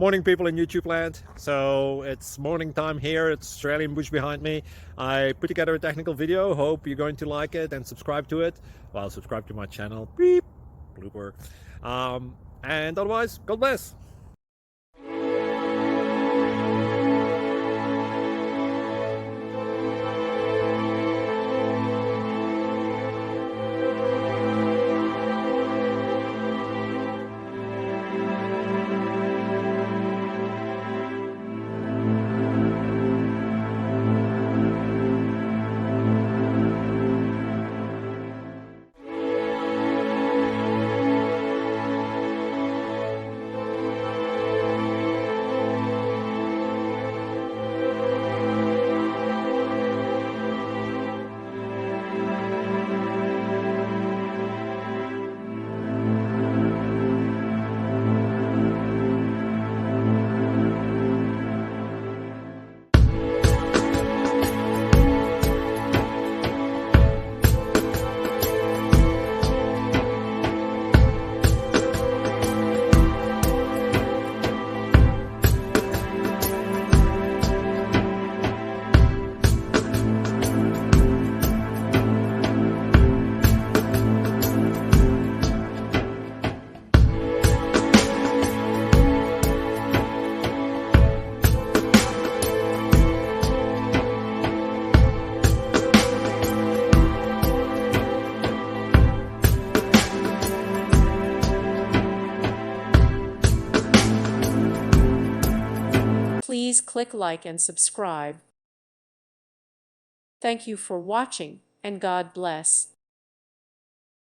Morning, people in YouTube land. So it's morning time here. It's Australian bush behind me. I put together a technical video. Hope you're going to like it and subscribe to it. Well, subscribe to my channel. Beep. Blooper. And otherwise, God bless. Please click like and subscribe. Thank you for watching, and God bless.